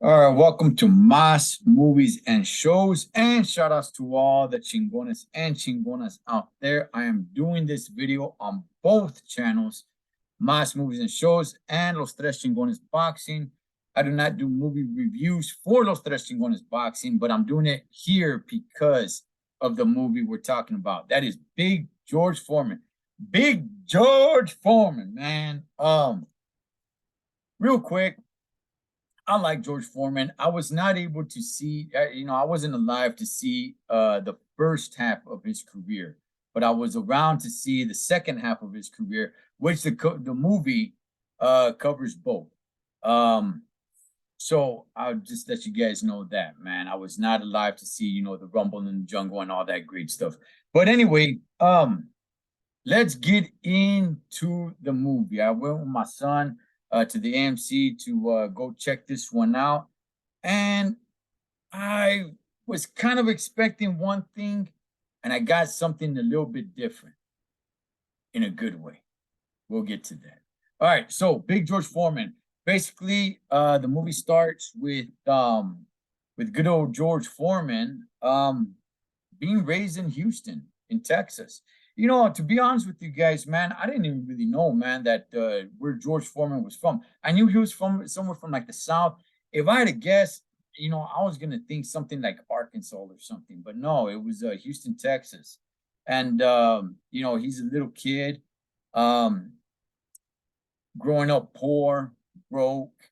All right, welcome to Mas Movies and Shows, and shout outs to all the chingones and chingonas out there. I am doing this video on both channels, Mas Movies and Shows and Los Tres Chingones Boxing. I do not do movie reviews for Los Tres Chingones Boxing, but I'm doing it here because of the movie we're talking about. That is Big George Foreman. Big George Foreman, man. Real quick, I like George Foreman. I was not able to see, I wasn't alive to see the first half of his career, but I was around to see the second half of his career, which the movie covers both. Um, so I'll just let you guys know that, man. I was not alive to see, the Rumble in the Jungle and all that great stuff. But anyway, let's get into the movie. I went with my son to the AMC to go check this one out. And I was kind of expecting one thing, and I got something a little bit different in a good way. We'll get to that. All right, so Big George Foreman. Basically, the movie starts with good old George Foreman being raised in Houston, in Texas. To be honest with you guys, man, I didn't even really know, man, that where George Foreman was from. I knew he was from somewhere from like the South. If I had to guess, I was gonna think something like Arkansas or something, but no, it was Houston, Texas. And he's a little kid, growing up poor, broke,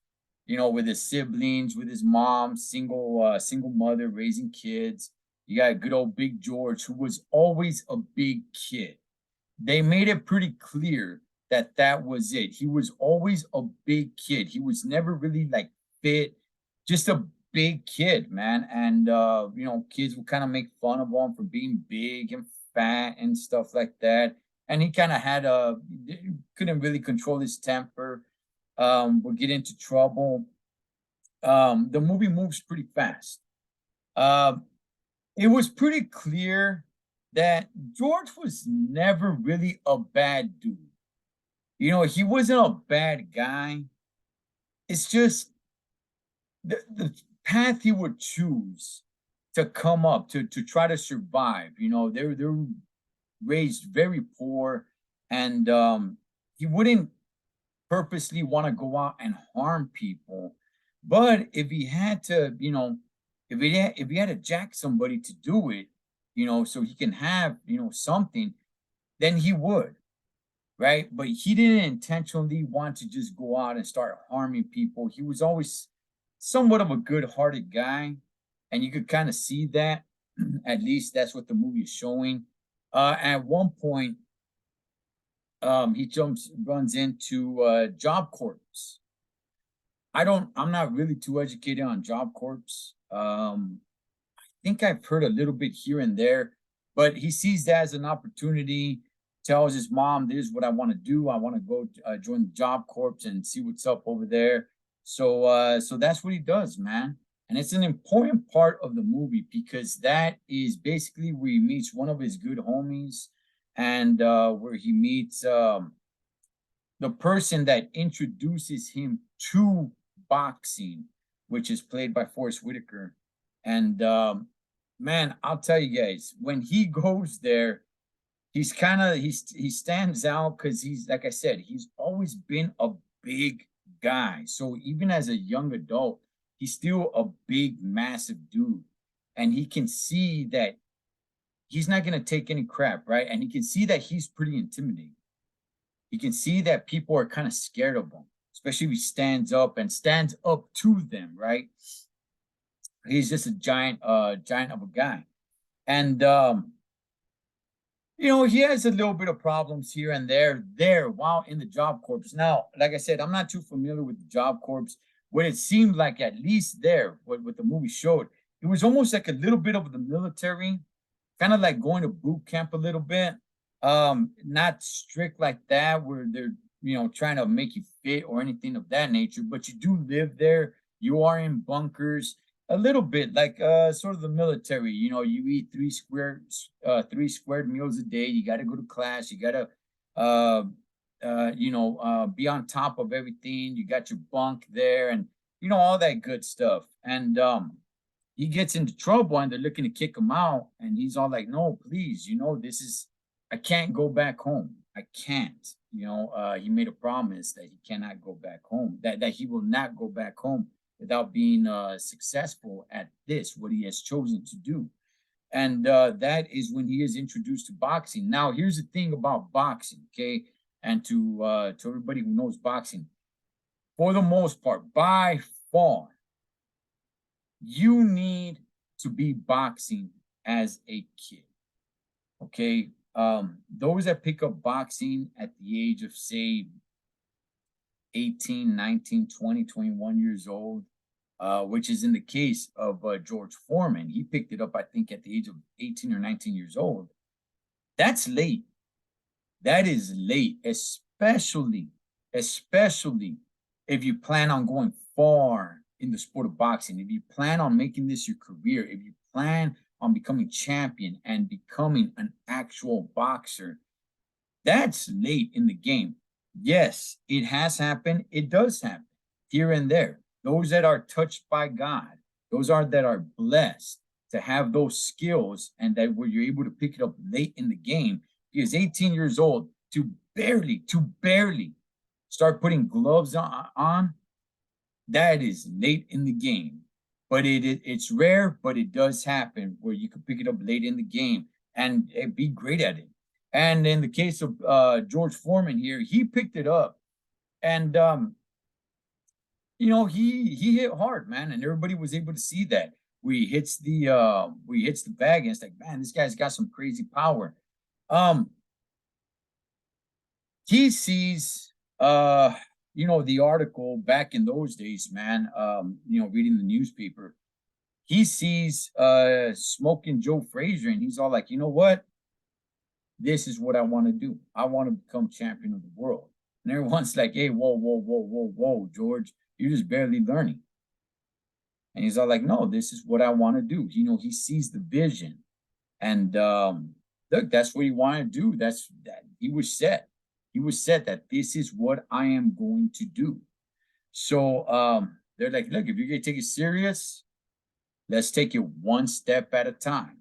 with his siblings, with his mom, single mother raising kids. You got good old Big George, who was always a big kid. They made it pretty clear that that was it. He was always a big kid. He was never really like fit, just a big kid, man. And kids would kind of make fun of him for being big and fat and stuff like that. And he kind of had couldn't really control his temper. Would get into trouble. The movie moves pretty fast. It was pretty clear that George was never really a bad dude. He wasn't a bad guy. It's just the path he would choose to come up to try to survive. They're raised very poor, and he wouldn't purposely want to go out and harm people. But if he had to, if he had to jack somebody to do it, so he can have, something, then he would, right? But he didn't intentionally want to just go out and start harming people. He was always somewhat of a good-hearted guy, and you could kind of see that. At least that's what the movie is showing. At one point, he runs into Job Corps. I'm not really too educated on Job Corps. I think I've heard a little bit here and there, but he sees that as an opportunity, tells his mom, this is what I want to do. I want to go join the Job Corps and see what's up over there. So that's what he does, man. And it's an important part of the movie because that is basically where he meets one of his good homies, and where he meets the person that introduces him to boxing, which is played by Forrest Whitaker. And man, I'll tell you guys, when he goes there, he stands out because he's, like I said, he's always been a big guy. So even as a young adult, he's still a big, massive dude. And he can see that he's not going to take any crap, right? And he can see that he's pretty intimidating. You can see that people are kind of scared of him, especially if he stands up to them, right? He's just a giant of a guy. And he has a little bit of problems here and there while in the Job Corps. Now, like I said, I'm not too familiar with the Job Corps. What it seemed like, at least there, what the movie showed, it was almost like a little bit of the military, kind of like going to boot camp a little bit. Not strict like that where they're trying to make you fit or anything of that nature, but you do live there. You are in bunkers a little bit like sort of the military. You eat three squared meals a day. You got to go to class. You got to be on top of everything. You got your bunk there, and all that good stuff. And he gets into trouble and they're looking to kick him out. And he's all like, no, please, I can't go back home. I can't. He made a promise that he cannot go back home, that he will not go back home without being successful at this, what he has chosen to do. And that is when he is introduced to boxing. Now, here's the thing about boxing, okay? And to everybody who knows boxing, for the most part, by far, you need to be boxing as a kid, okay? Those that pick up boxing at the age of, say, 18, 19, 20, 21 years old, which is in the case of George Foreman. He picked it up, I think, at the age of 18 or 19 years old. That's late. That is late, especially if you plan on going far in the sport of boxing, if you plan on making this your career, if you plan on becoming champion and becoming an actual boxer, that's late in the game. Yes, it has happened. It does happen here and there. Those that are touched by God, those that are blessed to have those skills and that where you're able to pick it up late in the game, because 18 years old to barely start putting gloves on, that is late in the game. But it's rare, but it does happen where you can pick it up late in the game and be great at it. And in the case of George Foreman here, he picked it up, and he hit hard, man, and everybody was able to see that. We hits the bag, and it's like, man, this guy's got some crazy power. He sees the article back in those days, man, reading the newspaper. He sees Smoking Joe Frazier, and he's all like, you know what? This is what I want to do. I want to become champion of the world. And everyone's like, hey, whoa, George, you're just barely learning. And he's all like, no, this is what I want to do. He sees the vision. And look, that's what he wanted to do. That he was set. He was set that this is what I am going to do. So they're like, look, if you're going to take it serious, let's take it one step at a time.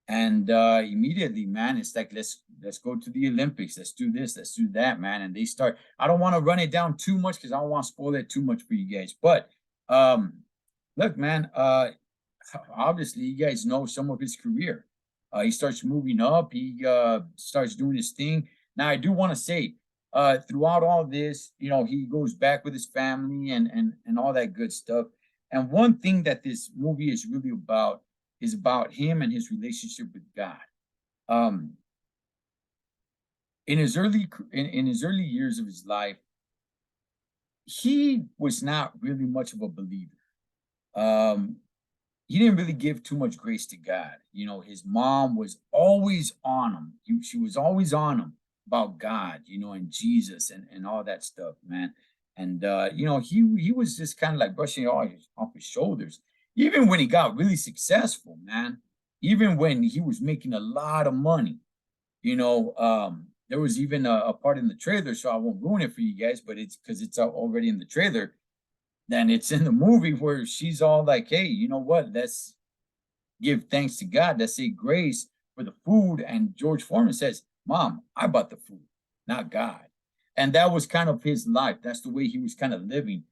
And immediately, man, it's like, let's go to the Olympics. Let's do this. Let's do that, man. And they start. I don't want to run it down too much because I don't want to spoil it too much for you guys. But look, man, obviously, you guys know some of his career. He starts moving up. He starts doing his thing. Now, I do want to say, throughout all this, he goes back with his family and all that good stuff. And one thing that this movie is really about is about him and his relationship with God. In his early years of his life, he was not really much of a believer. He didn't really give too much grace to God. His mom was always on him. She was always on him about God, and Jesus and all that stuff, man. And he was just kind of like brushing it off his shoulders. Even when he got really successful, man, even when he was making a lot of money, there was even a part in the trailer, so I won't ruin it for you guys, but it's because it's already in the trailer. Then it's in the movie where she's all like, hey, you know what? Let's give thanks to God. Let's say grace for the food. And George Foreman says, Mom, I bought the food, not God. And that was kind of his life. That's the way he was kind of living.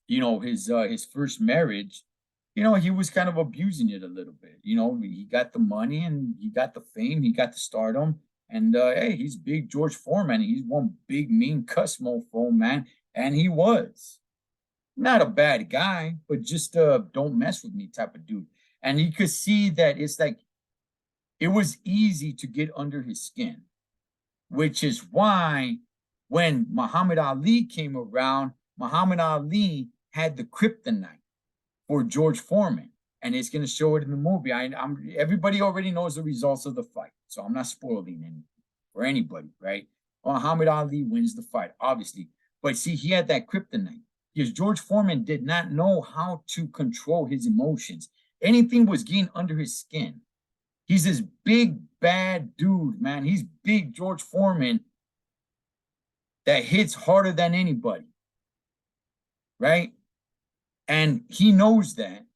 His first marriage, he was kind of abusing it a little bit. He got the money and he got the fame, he got the stardom. And hey, he's big George Foreman. He's one big mean cuss mofo, man. And he was not a bad guy, but just don't mess with me type of dude. And you could see that it's like it was easy to get under his skin, which is why when Muhammad Ali came around, Muhammad Ali had the kryptonite for George Foreman, and it's going to show it in the movie. Everybody already knows the results of the fight, so I'm not spoiling anything for anybody, right? Muhammad Ali wins the fight, obviously, but see, he had that kryptonite because George Foreman did not know how to control his emotions. Anything was getting under his skin. He's this big bad dude, man. He's big George Foreman that hits harder than anybody. right? And he knows that.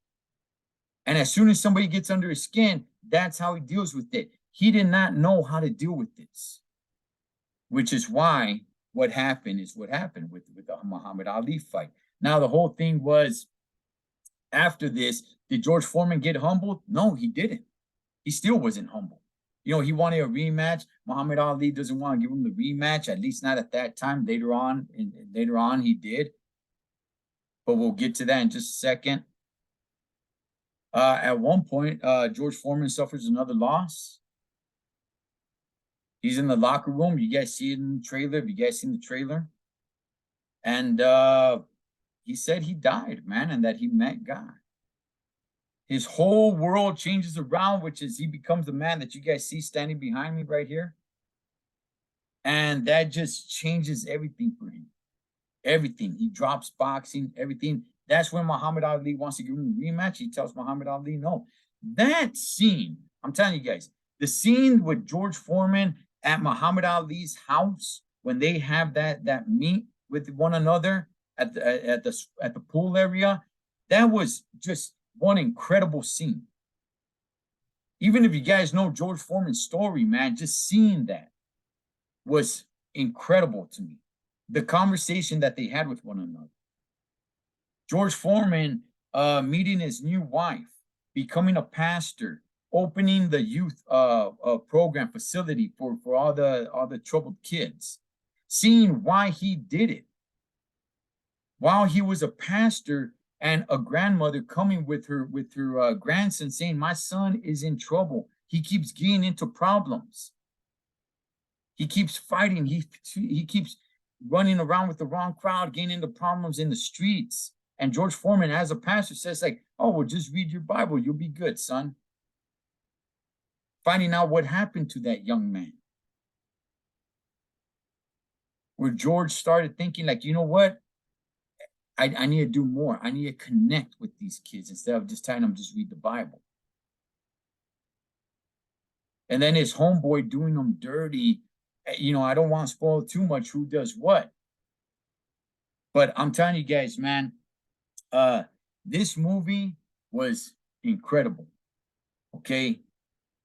And as soon as somebody gets under his skin, that's how he deals with it. He did not know how to deal with this, which is why what happened is what happened with the Muhammad Ali fight. Now, the whole thing was after this, did George Foreman get humbled? No, he didn't. He still wasn't humble. You know, he wanted a rematch. Muhammad Ali doesn't want to give him the rematch, at least not at that time. Later on, he did. But we'll get to that in just a second. At one point, George Foreman suffers another loss. He's in the locker room. You guys see it in the trailer. Have you guys seen the trailer? And he said he died, man, and that he met God. His whole world changes around, which is he becomes the man that you guys see standing behind me right here. And that just changes everything for him. Everything. He drops boxing, everything. That's when Muhammad Ali wants to give him a rematch. He tells Muhammad Ali no. That scene, I'm telling you guys, the scene with George Foreman at Muhammad Ali's house when they have that meet with one another at the pool area, that was just one incredible scene. Even if you guys know George Foreman's story, man, just seeing that was incredible to me. The conversation that they had with one another. George Foreman meeting his new wife, becoming a pastor, opening the youth program facility for all the troubled kids, seeing why he did it. While he was a pastor and a grandmother coming with her grandson saying, my son is in trouble. He keeps getting into problems. He keeps fighting. He keeps running around with the wrong crowd, getting into problems in the streets. And George Foreman, as a pastor, says like, oh, well, just read your Bible. You'll be good, son. Finding out what happened to that young man. Where George started thinking like, you know what? I need to do more. I need to connect with these kids instead of just telling them just read the Bible. And then his homeboy doing them dirty. You know, I don't want to spoil too much who does what. But I'm telling you guys, man, this movie was incredible. Okay.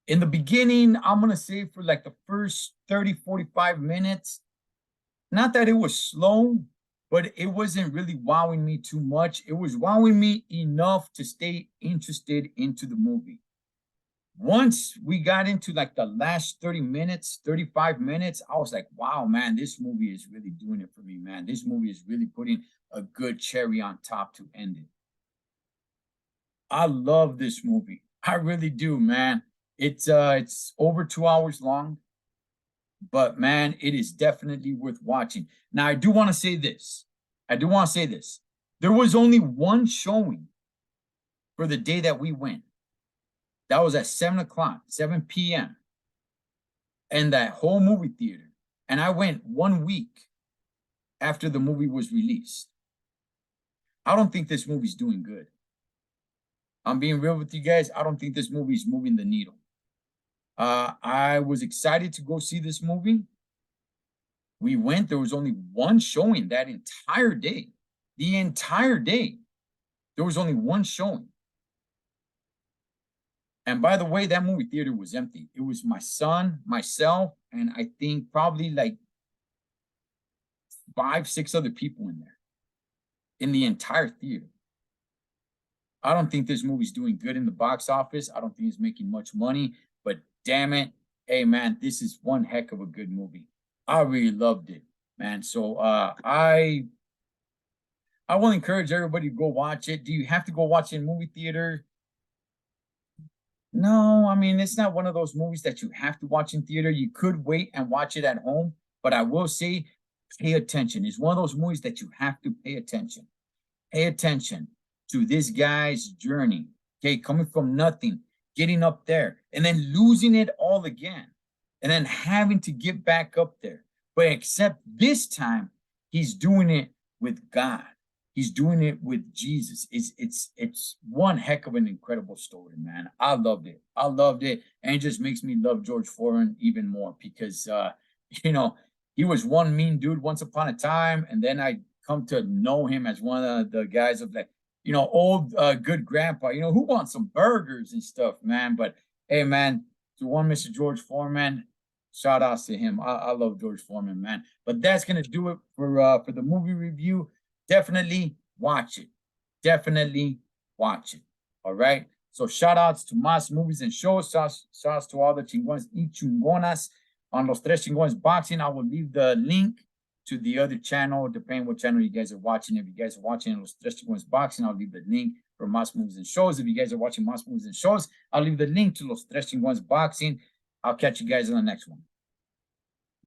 In the beginning, I'm going to say for like the first 30, 45 minutes, not that it was slow, but it wasn't really wowing me too much. It was wowing me enough to stay interested into the movie. Once we got into like the last 30 minutes, 35 minutes, I was like, wow, man, this movie is really doing it for me, man. This movie is really putting a good cherry on top to end it. I love this movie. I really do, man. It's over 2 hours long, but man, it is definitely worth watching. Now, I do want to say this. There was only one showing for the day that we went. That was at 7 o'clock, 7 p.m. in that whole movie theater. And I went 1 week after the movie was released. I don't think this movie's doing good. I'm being real with you guys. I don't think this movie is moving the needle. I was excited to go see this movie. We went. There was only one showing that entire day. The entire day. There was only one showing. And by the way, that movie theater was empty. It was my son, myself, and I think probably like 5, 6 other people in there. In the entire theater. I don't think this movie's doing good in the box office. I don't think it's making much money. But damn it, hey man, this is one heck of a good movie. I really loved it, man. So I will encourage everybody to go watch it. Do you have to go watch it in movie theater? No, I mean, it's not one of those movies that you have to watch in theater. You could wait and watch it at home, but I will say, pay attention. It's one of those movies that you have to pay attention. Pay attention to this guy's journey, okay, coming from nothing, getting up there, and then losing it all again, and then having to get back up there. But except this time, he's doing it with God. He's doing it with Jesus. It's one heck of an incredible story, man. I loved it. And it just makes me love George Foreman even more because, you know, he was one mean dude once upon a time, and then I come to know him as one of the guys of like, old good grandpa, who wants some burgers and stuff, man. But hey, man, to one Mr. George Foreman, shout outs to him. I love George Foreman, man. But that's gonna do it for the movie review. Definitely watch it. Definitely watch it. All right. So shout outs to Mas Movies and Shows. Shout outs to all the chingones y chingonas on Los Tres Chingones Boxing. I will leave the link to the other channel, depending what channel you guys are watching. If you guys are watching Los Tres Chingones Boxing, I'll leave the link for Mas Movies and Shows. If you guys are watching Mas Movies and Shows, I'll leave the link to Los Tres Chingones Boxing. I'll catch you guys on the next one.